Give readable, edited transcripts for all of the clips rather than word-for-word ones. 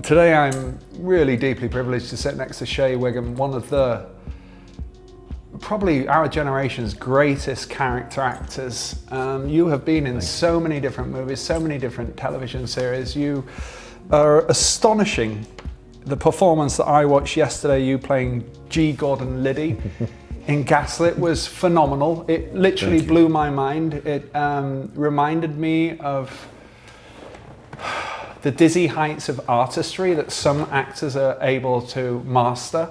Today I'm really deeply privileged to sit next to Shea Whigham, one of the probably our generation's greatest character actors. You have been in so many different movies, so many different television series. You are astonishing. The performance that I watched yesterday, you playing G. Gordon Liddy in Gaslit, was phenomenal. It literally blew my mind. It reminded me of the dizzy heights of artistry that some actors are able to master.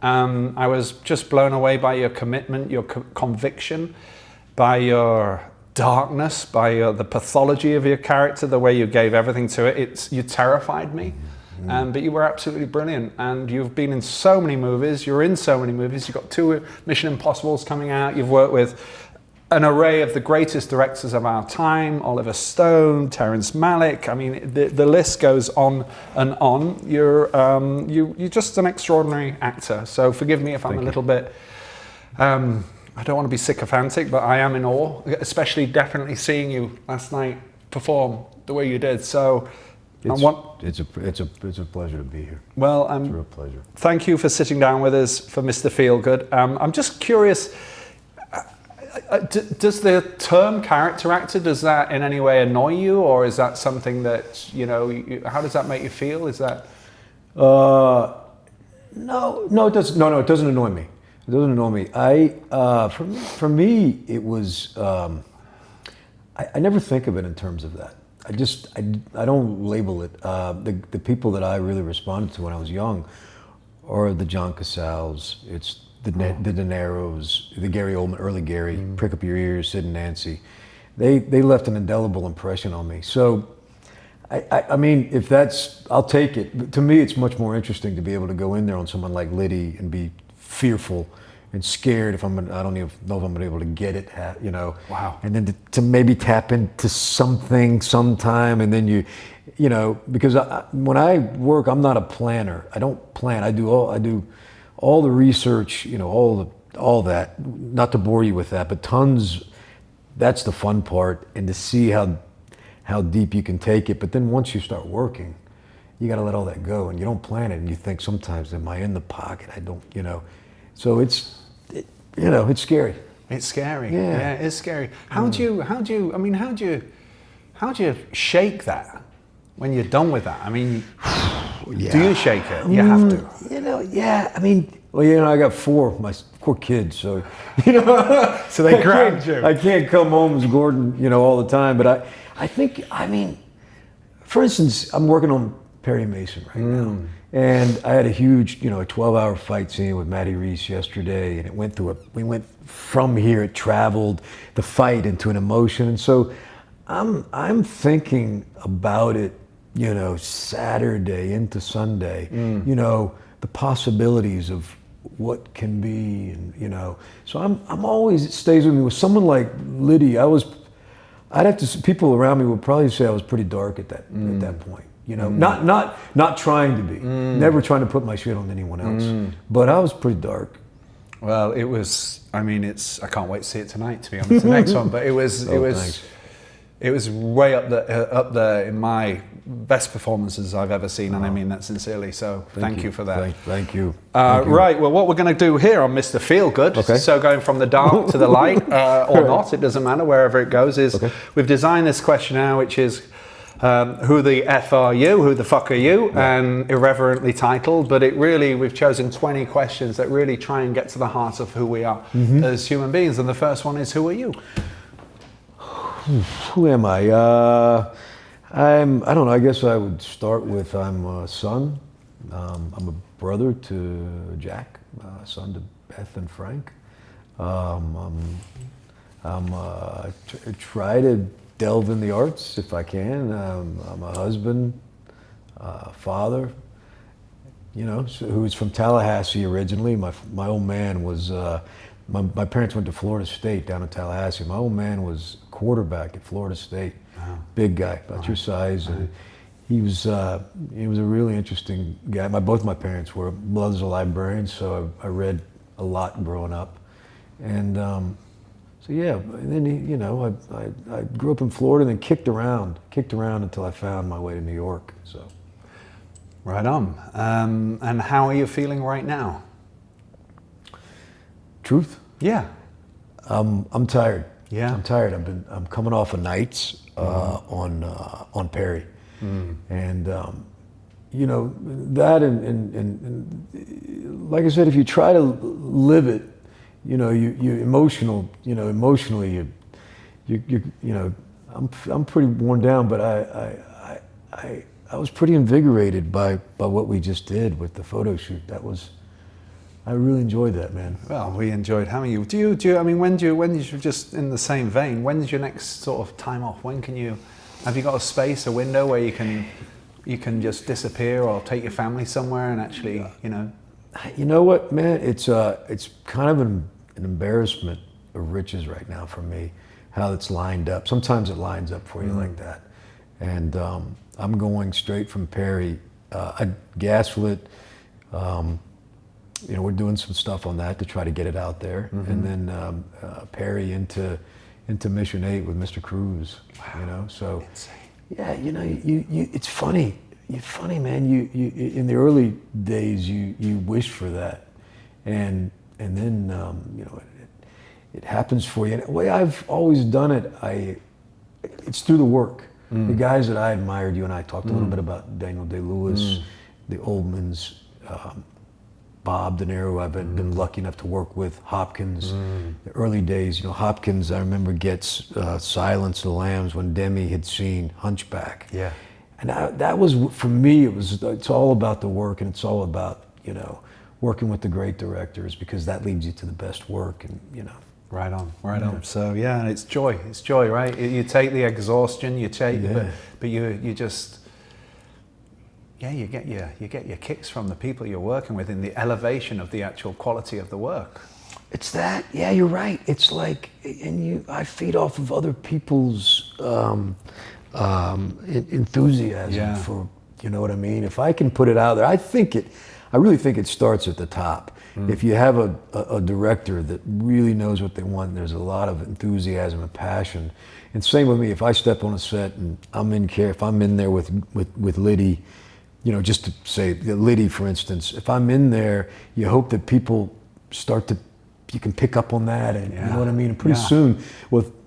I was just blown away by your commitment, your conviction, by your darkness, by the pathology of your character, the way you gave everything to it. You terrified me, but you were absolutely brilliant. And you've been in so many movies. You're in so many movies. You've got 2 Mission Impossibles coming out. You've worked with an array of the greatest directors of our time: Oliver Stone, Terrence Malick. I mean, the list goes on and on. You're just an extraordinary actor. So forgive me if I'm a little bit, I don't want to be sycophantic, but I am in awe, especially definitely seeing you last night perform the way you did. So it's a pleasure to be here. Well, it's a real pleasure. Thank you for sitting down with us for Mr Feelgood. I'm just curious, does the term character actor, does that in any way annoy you, or is that something that, how does that make you feel? Is that? No, it doesn't. No, it doesn't annoy me. It doesn't annoy me. For me, it was. I never think of it in terms of that. I don't label it. The people that I really responded to when I was young are the John Casals. It's the De Niro's, the Gary Oldman, early Gary, Prick Up Your Ears, Sid and Nancy. They left an indelible impression on me. So, I mean, if that's, I'll take it. But to me, it's much more interesting to be able to go in there on someone like Liddy and be fearful and scared if I don't even know if I'm gonna be able to get it, Wow. And then to maybe tap into something sometime, and then because when I work, I'm not a planner. I don't plan. I do all the research, all that. Not to bore you with that, but tons. That's the fun part, and to see how deep you can take it. But then once you start working, you got to let all that go, and you don't plan it, and you think sometimes, am I in the pocket? I don't, So it's scary. It's scary. Yeah, it's scary. How do you shake that when you're done with that? I mean, do you shake it? You have to. Yeah. I mean, I got 4 kids, so So they grabbed you. I can't come home as Gordon, all the time. But I think, for instance, I'm working on Perry Mason right now, and I had a huge, a 12-hour fight scene with Matty Reese yesterday, and we went from here. It traveled the fight into an emotion, and so I'm thinking about it. Saturday into Sunday, the possibilities of what can be, and so I'm always, it stays with me. With someone like Liddy, I'd have to, people around me would probably say I was pretty dark at that point, not trying to be, never trying to put my shit on anyone else, but I was pretty dark. Well, it was, I can't wait to see it tonight, to be honest, the next one, but it was, Thanks. It was way up there in my best performances I've ever seen, and I mean that sincerely. So thank you for that. Thank you. Right. Well, what we're going to do here on Mr Feelgood, so going from the dark to the light, or not, it doesn't matter. Wherever it goes, is we've designed this questionnaire, which is who the F are you? Who the fuck are you? And irreverently titled, but we've chosen 20 questions that really try and get to the heart of who we are as human beings. And the first one is, who are you? Who am I? I don't know. I guess I would start with I'm a son. I'm a brother to Jack, son to Beth and Frank. I try to delve in the arts if I can. I'm a husband, father. Who's from Tallahassee originally. My old man was. My parents went to Florida State down in Tallahassee. My old man was quarterback at Florida State. Wow. Big guy, about your size. Right. He was a really interesting guy. Both my parents were. Mother's a librarian, so I read a lot growing up. And so yeah, and then I grew up in Florida and then kicked around until I found my way to New York. So Right on. And how are you feeling right now? Truth? Yeah. I'm tired. Yeah. I'm tired. I'm coming off of nights on Perry, and you know that and like I said, if you try to live it, you know emotionally you know I'm pretty worn down, but I was pretty invigorated by what we just did with the photo shoot. I really enjoyed that, man. Well, we enjoyed having you. Do you? I mean, when you just in the same vein? When's your next sort of time off? When can you? Have you got a space, a window where you can just disappear or take your family somewhere and actually, you know? You know what, man? It's kind of an embarrassment of riches right now for me, how it's lined up. Sometimes it lines up for you like that, and I'm going straight from Perry, Gaslit. You know, we're doing some stuff on that to try to get it out there, and then Perry into Mission 8 with Mr. Cruz. Wow. You know, so insane. Yeah, you know, you it's funny. You're funny, man. You in the early days you wish for that, and then you know it happens for you. And the way I've always done it, it's through the work. The guys that I admired, you and I talked a little bit about Daniel Day-Lewis, the Oldmans. Bob De Niro, I've been lucky enough to work with. Hopkins, the early days, you know, Hopkins, I remember gets Silence of the Lambs when Demi had seen Hunchback. Yeah. And that was, for me, it's all about the work, and it's all about, you know, working with the great directors, because that leads you to the best work, and, you know. Right on, right on. So yeah, and it's joy, right? You take the exhaustion, but you just, yeah, you get your kicks from the people you're working with in the elevation of the actual quality of the work. It's that, yeah, you're right. It's like, I feed off of other people's enthusiasm for, you know what I mean? If I can put it out there, I really think it starts at the top. If you have a director that really knows what they want, there's a lot of enthusiasm and passion. And same with me, if I step on a set and if I'm in there with Liddy, you know, just to say, Liddy, for instance, if I'm in there, you hope that people you can pick up on that, and you know what I mean? And pretty soon,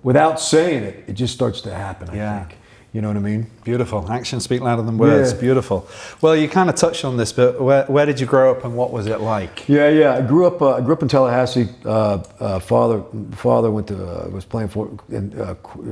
without saying it, it just starts to happen, I think. You know what I mean? Beautiful. Actions speak louder than words. Yeah. Beautiful. Well, you kind of touched on this, but where did you grow up and what was it like? Yeah. I grew up in Tallahassee. Father was playing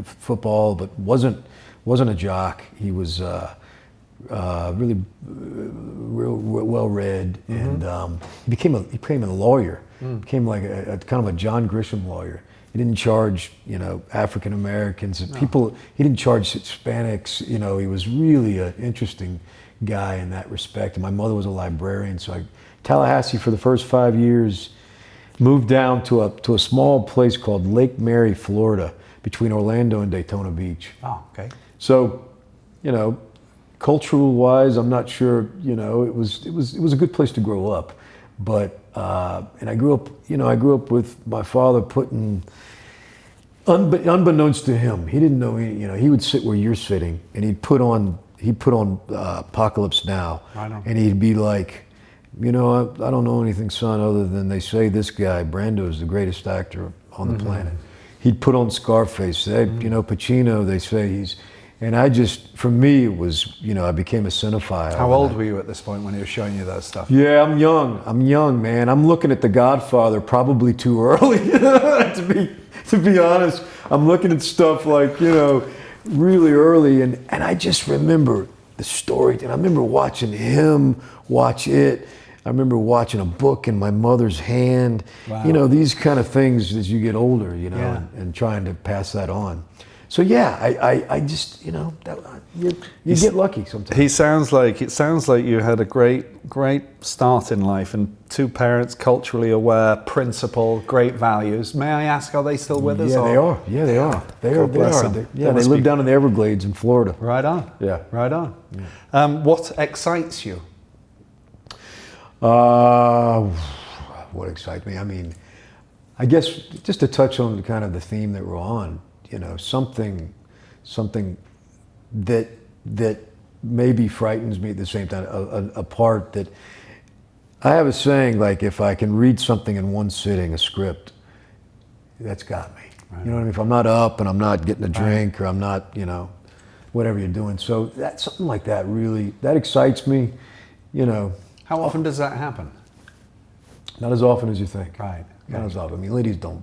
football, but wasn't a jock. He was really real well read, and he became a lawyer. Became like a kind of a John Grisham lawyer. He didn't charge, you know, African Americans, people. He didn't charge Hispanics. You know, he was really an interesting guy in that respect. And my mother was a librarian, so Tallahassee for the first 5 years. Moved down to a small place called Lake Mary, Florida, between Orlando and Daytona Beach. Oh, okay. So, you know, cultural wise, I'm not sure. You know, it was a good place to grow up, but. And I grew up with my father putting, unbeknownst to him, he didn't know, he would sit where you're sitting, and he'd put on Apocalypse Now, and he'd be like, you know, I don't know anything, son, other than they say this guy, Brando, is the greatest actor on the planet. He'd put on Scarface, you know, Pacino, they say he's, and for me, it was, you know, I became a cinephile. How old were you at this point when he was showing you that stuff? Yeah, I'm young, man. I'm looking at The Godfather probably too early, to be honest. I'm looking at stuff like, you know, really early, and I just remember the story, and I remember watching him watch it. I remember watching a book in my mother's hand. Wow. You know, these kind of things as you get older, you know, and trying to pass that on. So yeah, I just, you know, you get lucky sometimes. It sounds like you had a great start in life, and two parents culturally aware, principled, great values. May I ask, are they still with us? Yeah, they are. Yeah, they are. They are. They live down in the Everglades in Florida. Right on. Yeah. Right on. Yeah. What excites you? What excites me? I mean, I guess just to touch on kind of the theme that we're on. You know, something that maybe frightens me at the same time, a part that I have a saying, like, if I can read something in one sitting, a script, that's got me. Right. You know what I mean? If I'm not up and I'm not getting a drink or I'm not, you know, whatever you're doing. So that something like that really, that excites me, you know. How often does that happen? Not as often as you think. Right. Not as often. I mean, ladies don't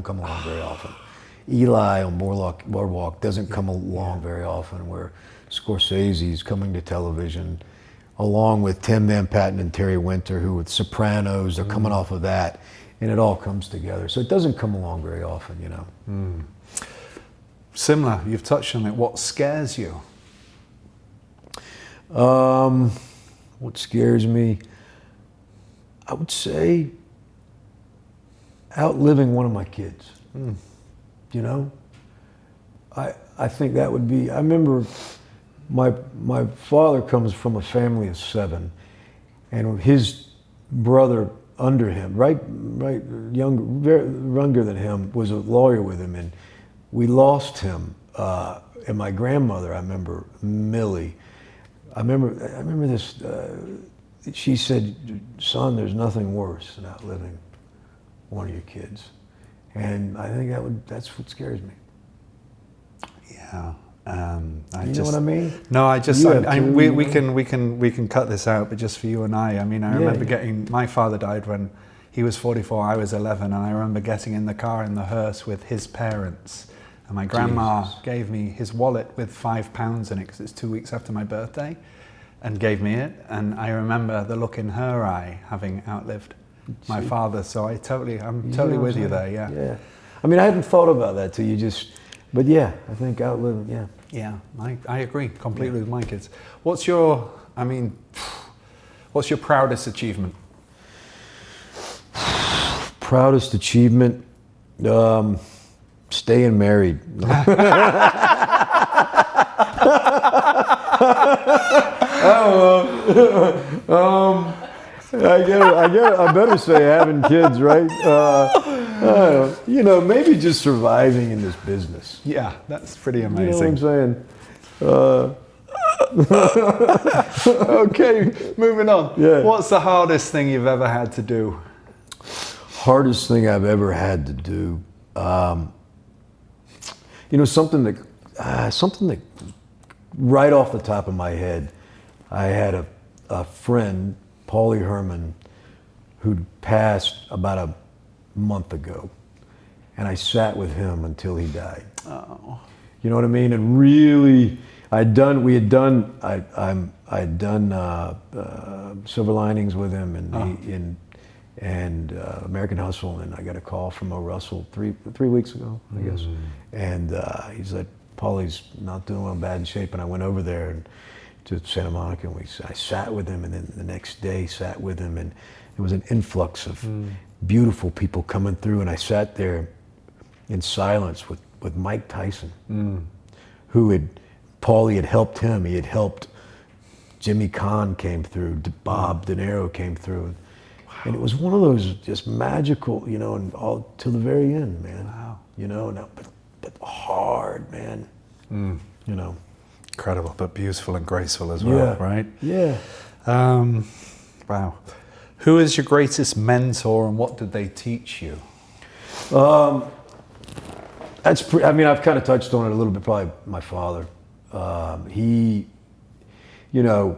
come along very often. Eli on Boardwalk doesn't come along very often, where Scorsese's coming to television, along with Tim Van Patten and Terry Winter, who with Sopranos, they're coming off of that, and it all comes together. So it doesn't come along very often, you know. Similar, you've touched on it. What scares you? What scares me? I would say outliving one of my kids. You know, I think that would be. I remember my father comes from a family of 7, and his brother under him, younger than him, was a lawyer with him, and we lost him. And my grandmother, I remember Millie. I remember this. She said, "Son, there's nothing worse than outliving one of your kids." And I think that's what scares me. Yeah. You know what I mean? No, we can cut this out, but just for you and I mean, I remember my father died when he was 44, I was 11, and I remember getting in the car in the hearse with his parents, and my grandma gave me his wallet with £5 in it, because it's 2 weeks after my birthday, and gave me it, and I remember the look in her eye, having outlived my father. So I'm totally with you there. Yeah. I mean, I hadn't thought about that till you just, but yeah, I think outliving. Yeah. Yeah, I agree completely with my kids. What's your proudest achievement? Proudest achievement, staying married. I better say having kids, right? You know, maybe just surviving in this business. Yeah, that's pretty amazing. You know what I'm saying? Okay, moving on. Yeah. What's the hardest thing you've ever had to do? Hardest thing I've ever had to do. You know, something that right off the top of my head, I had a friend, Paulie Herman, who'd passed about a month ago, and I sat with him until he died. Oh. You know what I mean? And really, I had done Silver Linings with him, and American Hustle, and I got a call from Mo Russell three weeks ago, I guess, and he said, "Paulie's not doing well, bad in shape," and I went over there to Santa Monica, and I sat with him, and then the next day sat with him, and there was an influx of beautiful people coming through, and I sat there in silence with Mike Tyson, who Paulie had helped him. He had helped Jimmy Kahn came through, Bob De Niro came through, and it was one of those just magical, you know, and all till the very end, man. Wow. You know, but hard, man. You know. Incredible, but beautiful and graceful as well, right? Yeah. Wow. Who is your greatest mentor, and what did they teach you? I mean, I've kind of touched on it a little bit. Probably my father. He, you know,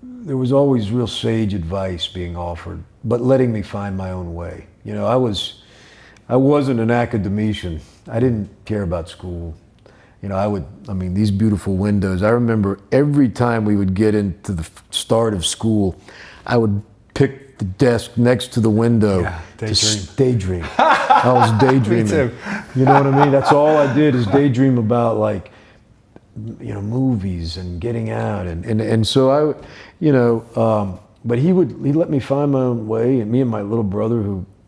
there was always real sage advice being offered, but letting me find my own way. You know, I wasn't an academician. I didn't care about school. You know, these beautiful windows. I remember every time we would get into the start of school, I would pick the desk next to the window to daydream. I was daydreaming. Me too. You know what I mean? That's all I did is daydream about, like, you know, movies and getting out, and so but he let me find my own way, and me and my little brother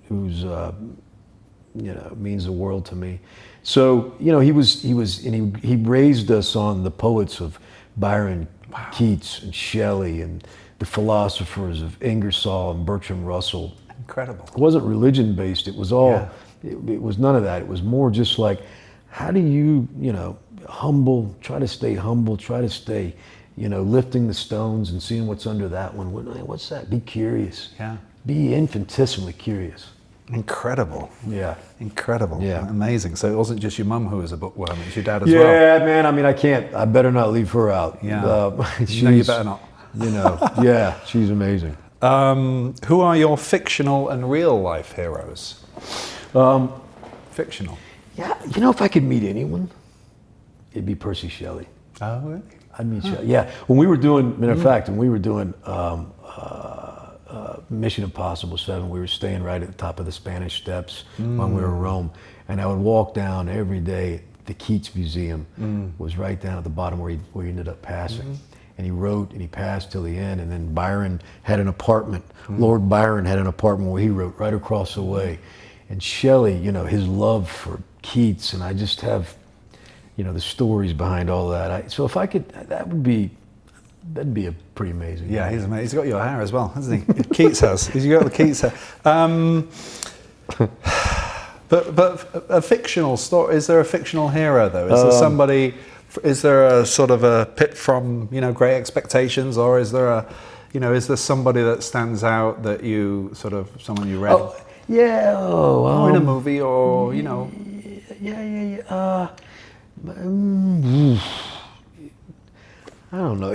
who's you know, means the world to me. So, you know, he raised us on the poets of Byron, Keats, and Shelley, and the philosophers of Ingersoll and Bertrand Russell. Incredible. It wasn't religion based. It was all. It was none of that. It was more just like, how do you, you know, try to stay humble, try to stay lifting the stones and seeing what's under that one. What's that? Be curious. Yeah. Be infinitesimally curious. Incredible. Yeah. Incredible. Yeah. Amazing. So it wasn't just your mum who was a bookworm, it's your dad as well. Yeah, man. I mean, I better not leave her out. Yeah. No, you better not. Yeah, she's amazing. Who are your fictional and real life heroes? Fictional. Yeah, if I could meet anyone, it'd be Percy Shelley. Oh, really? I'd meet Shelley. Yeah. When we were doing, matter of fact, when we were doing Mission Impossible 7, we were staying right at the top of the Spanish Steps when we were in Rome. And I would walk down every day. The Keats Museum was right down at the bottom where he ended up passing. And he wrote and he passed till the end. And then Byron had an apartment. Lord Byron had an apartment where he wrote right across the way. And Shelley, his love for Keats, and I just have, the stories behind all that. So if I could, that'd be a pretty amazing. Yeah, he's amazing. He's got your hair as well, hasn't he? Keats has. He's got the Keats hair. But a fictional story. Is there a fictional hero though? Is there somebody? Is there a sort of a Pit from Great Expectations, or is there is there somebody that stands out that you someone you read? Oh, yeah. Or in a movie, or Yeah. I don't know.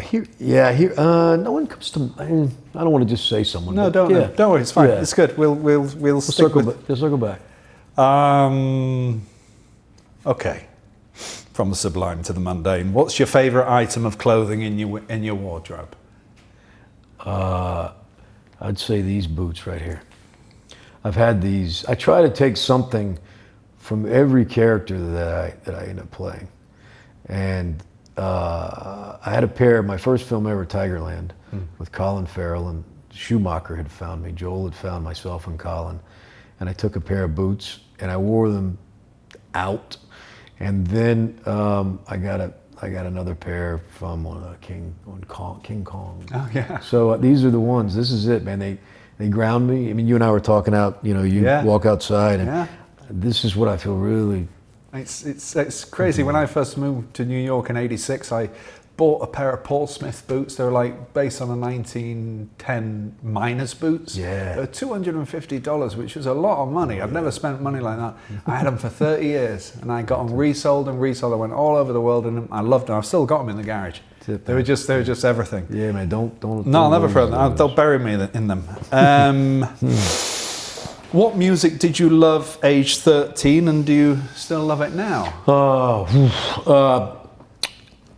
No one comes to. I don't want to just say someone. No, don't worry. It's fine. Yeah. It's good. We'll circle back. Okay. From the sublime to the mundane. What's your favourite item of clothing in your wardrobe? I'd say these boots right here. I've had these. I try to take something from every character that I end up playing, and I had a pair. My first film ever, Tigerland, with Colin Farrell, and Schumacher had found me. Joel had found myself and Colin, and I took a pair of boots and I wore them out, and then I got another pair from King Kong. Oh yeah. So these are the ones. This is it, man. They ground me. I mean, you and I were talking out. You walk outside, and this is what I feel really. It's crazy. When I first moved to New York in '86, I bought a pair of Paul Smith boots. They were like based on a 1910 miners boots. Yeah. They were $250, which was a lot of money. I've never spent money like that. I had them for 30 years, and I got them resold and resold. I went all over the world, and I loved them. I've still got them in the garage. They were just everything. Yeah, man. Don't. No, I'll never throw them. They'll bury me in them. What music did you love age 13, and do you still love it now?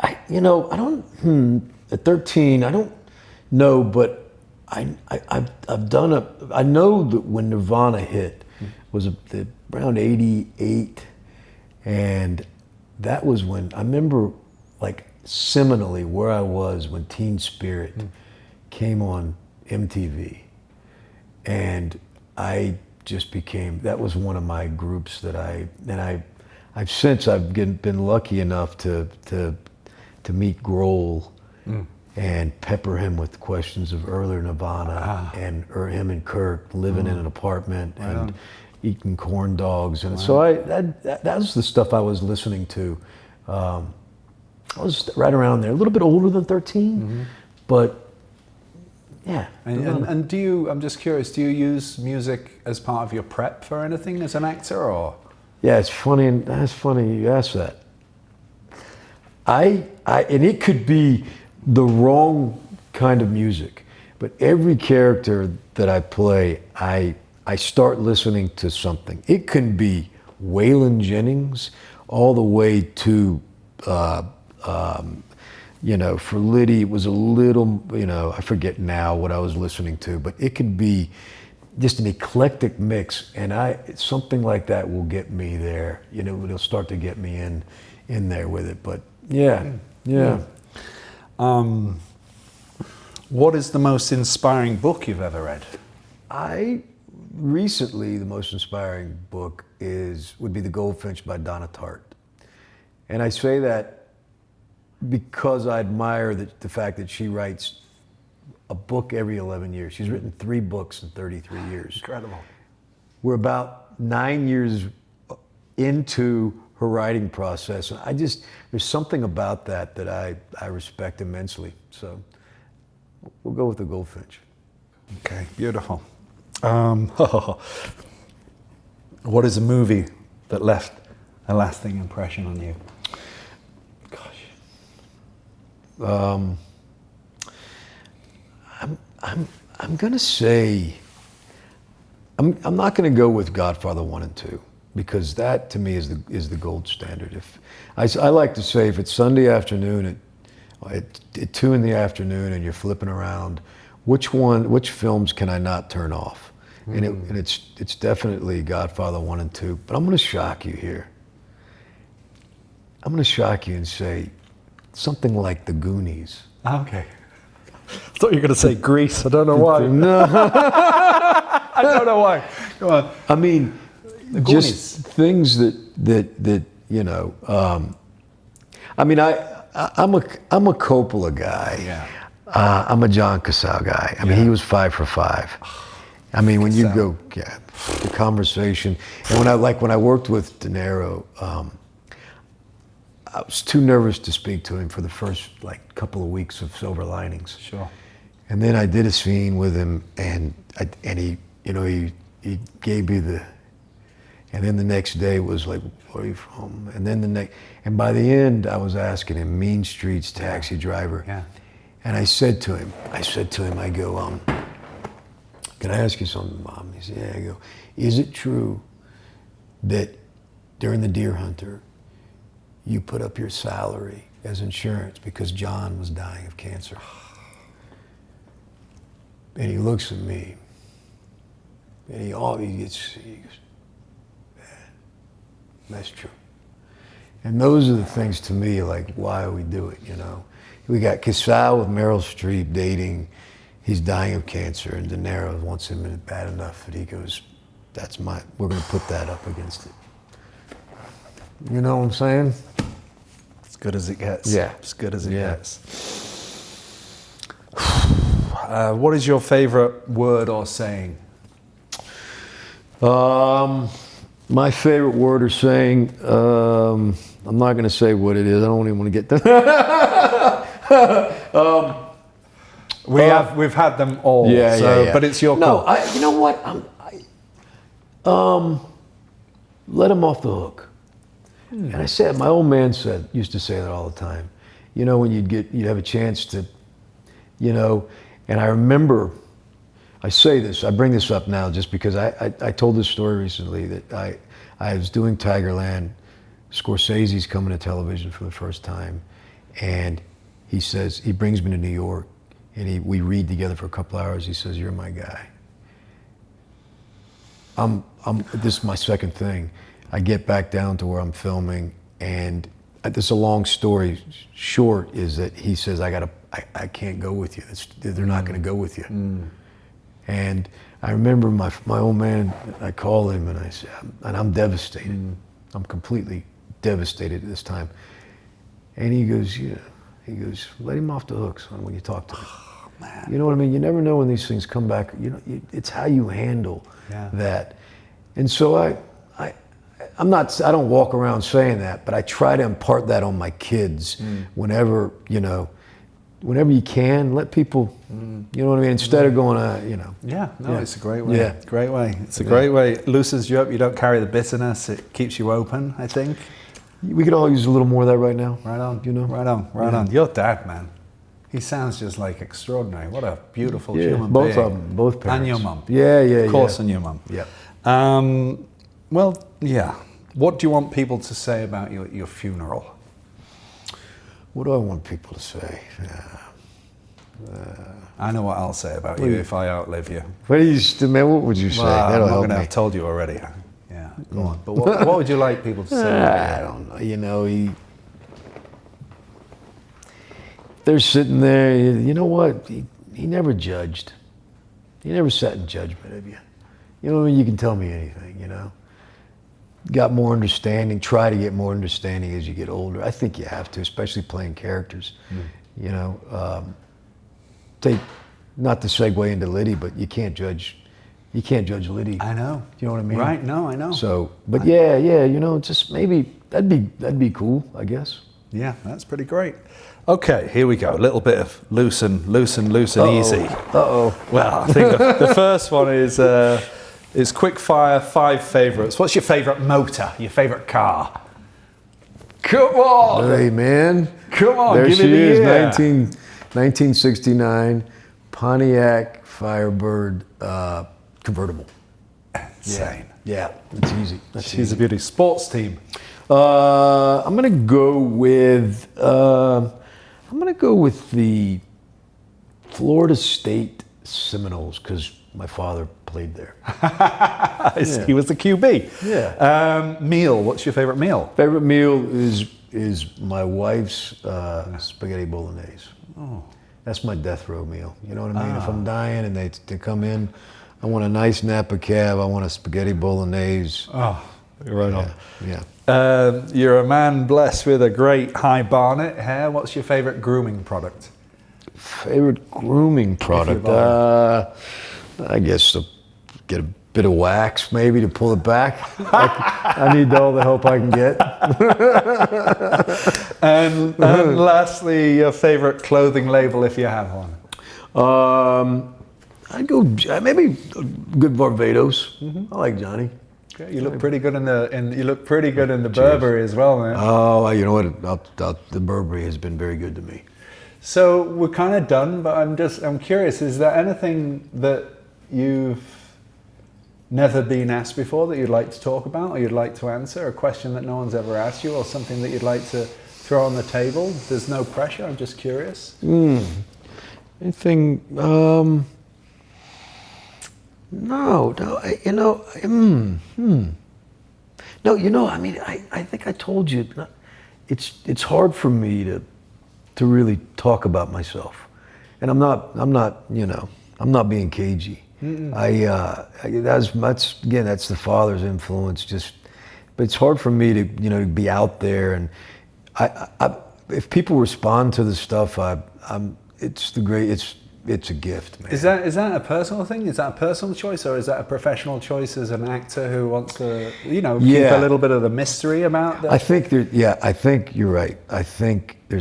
I don't. At 13, I don't know, but I've done I know that when Nirvana hit was around '88, and that was when I remember, like, seminally where I was when Teen Spirit came on MTV, and I just became, that was one of my groups that I've been lucky enough to meet Grohl and pepper him with questions of earlier Nirvana, or him and Kirk living in an apartment and eating corn dogs, and so that was the stuff I was listening to. I was right around there, a little bit older than 13, but. Yeah. And do you, I'm just curious, do you use music as part of your prep for anything as an actor, or? Yeah, it's funny, and that's funny you ask that. And it could be the wrong kind of music, but every character that I play, I start listening to something. It can be Waylon Jennings all the way to, for Liddy, it was a little, I forget now what I was listening to, but it could be just an eclectic mix, and something like that will get me there. It'll start to get me in there with it. But yeah. What is the most inspiring book you've ever read? Recently, the most inspiring book would be The Goldfinch by Donna Tartt, and I say that because I admire the fact that she writes a book every 11 years. She's written 3 books in 33 years. Incredible. We're about 9 years into her writing process. And there's something about that I respect immensely. So we'll go with the Goldfinch. Okay, beautiful. What is a movie that left a lasting impression on you? Gosh. I'm gonna say I'm not gonna go with Godfather 1 and 2 because that to me is the gold standard. If I like to say if it's Sunday afternoon at 2 in the afternoon and you're flipping around, which films can I not turn off? And it's definitely Godfather 1 and 2. But I'm gonna shock you here. I'm gonna shock you and say something like The Goonies. Okay. I thought you were going to say Grease. I don't know why. No. I don't know why. Go on. I mean, The just things that you know. I mean, I'm a Coppola guy. Yeah. I'm a John Cassell guy. I mean, he was 5 for 5. I mean, when you go, the conversation, and when I worked with De Niro, I was too nervous to speak to him for the first couple of weeks of Silver Linings. Sure. And then I did a scene with him, and he gave me and then the next day was like, where are you from? And then and by the end, I was asking him, Mean Streets Taxi Driver. Yeah. And I said to him, I go, can I ask you something, Mom? He said, yeah. I go, is it true that during the Deer Hunter, you put up your salary as insurance because John was dying of cancer? And he looks at me, and he goes, yeah, that's true. And those are the things to me, like why we do it, you know? We got Cassell with Meryl Streep dating, he's dying of cancer, and De Niro wants him in it bad enough that he goes, we're gonna put that up against it. You know what I'm saying? As good as it gets. Yeah. As good as it gets. What is your favorite word or saying? My favorite word or saying, I'm not going to say what it is. I don't even want to get that. We've had them all. Yeah. But it's your call. No, you know what? Let him off the hook. And I said, my old man used to say that all the time. You know, when you'd have a chance to, you know, and I remember, I bring this up now just because I told this story recently that I was doing Tigerland, Scorsese's coming to television for the first time, and he brings me to New York, and we read together for a couple hours. He says, you're my guy. This is my second thing. I get back down to where I'm filming, and this is a long story short, is that he says, I can't go with you. They're not going to go with you. And I remember my old man, I called him and I said, and I'm devastated. I'm completely devastated at this time. And he goes, let him off the hook, son, when you talk to him. Oh, man. You know what I mean? You never know when these things come back. You know, it's how you handle that. And so I don't walk around saying that, but I try to impart that on my kids whenever you can, let people, you know what I mean, instead of going, you know. Yeah, no, it's a great way. Yeah. Great way. It's a great way. It loosens you up. You don't carry the bitterness. It keeps you open, I think. We could all use a little more of that right now. Right on. You know? Right on. Your dad, man. He sounds just like extraordinary. What a beautiful human both being. of them, both parents. And your mum. Yeah. Of course, and your mum. Yeah. Well, yeah. What do you want people to say about your funeral? What do I want people to say? I know what I'll say about you if I outlive you. What would you say? Well, That'll I'm not help going to me. have told you already. Yeah, go on. But what would you like people to say? I don't know. You know, they're sitting there. You know what? He never judged. He never sat in judgment of you. You know what I mean? You can tell me anything, you know. Got more understanding. Try to get more understanding as you get older. I think you have to, especially playing characters. You know, not to segue into Liddy, but you can't judge you can't judge Liddy. I know. You know what I mean? Right? No, I know. So, but yeah, you know, just maybe that'd be cool, I guess. Yeah, that's pretty great. Okay, here we go. A little bit of loose and easy. Uh-oh. Well, I think the first one is quick fire 5 favorites. What's your favorite motor? Your favorite car? Come on. Hey, man. Come on, there give she me the is, year. 1969 Pontiac Firebird convertible. Insane. Yeah, it's easy. She's a beauty. Sports team. I'm gonna go with the Florida State Seminoles because my father played there. He was the QB. Yeah. Meal. What's your favorite meal? Favorite meal is my wife's spaghetti bolognese. Oh. That's my death row meal. You know what I mean? If I'm dying and they come in, I want a nice Napa cab. I want a spaghetti bolognese. Oh, you're right on. Yeah. You're a man blessed with a great high barnet hair. What's your favorite grooming product? Favorite grooming product? I guess to get a bit of wax maybe to pull it back. I need all the help I can get. And lastly, your favorite clothing label if you have one. I'd go maybe good Barbados. I like Johnny. Okay, you look pretty good in the Burberry as well, man. Oh, you know what? The Burberry has been very good to me. So we're kind of done, but I'm curious. Is there anything that you've never been asked before that you'd like to talk about, or you'd like to answer? A question that no one's ever asked you, or something that you'd like to throw on the table? There's no pressure. I'm just curious. Anything? No. No, you know, I mean, I think I told you, it's hard for me to really talk about myself, and I'm not being cagey. That's the father's influence. But it's hard for me to be out there, and if people respond to the stuff, it's a gift, man. Is that a personal thing? Is that a personal choice, or is that a professional choice as an actor who wants to, keep a little bit of the mystery about that? I think you're right. I think there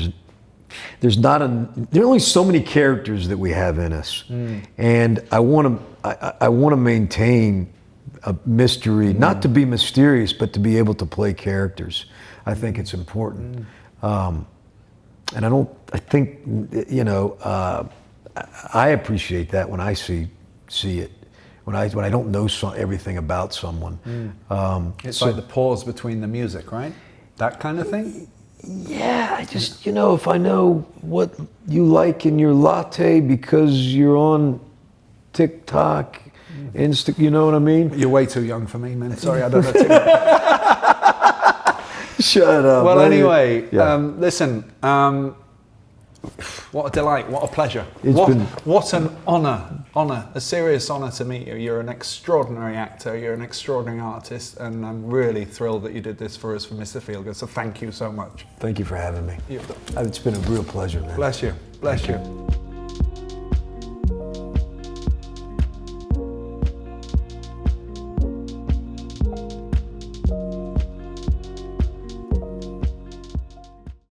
are only so many characters that we have in us, and I want to maintain a mystery, not to be mysterious, but to be able to play characters. I think it's important, and I think I appreciate that when I see it, when I don't know everything about someone. It's like the pause between the music, right? That kind of thing? Yeah, I just, if I know what you like in your latte because you're on TikTok, Insta, you know what I mean? You're way too young for me, man. Sorry, I don't know TikTok. Shut up. Well, anyway, yeah. Listen, what a delight, what a pleasure. What an honor, a serious honor to meet you. You're an extraordinary actor, you're an extraordinary artist, and I'm really thrilled that you did this for us for Mr Feelgood, so thank you so much. Thank you for having me. It's been a real pleasure, man. Bless you, bless you.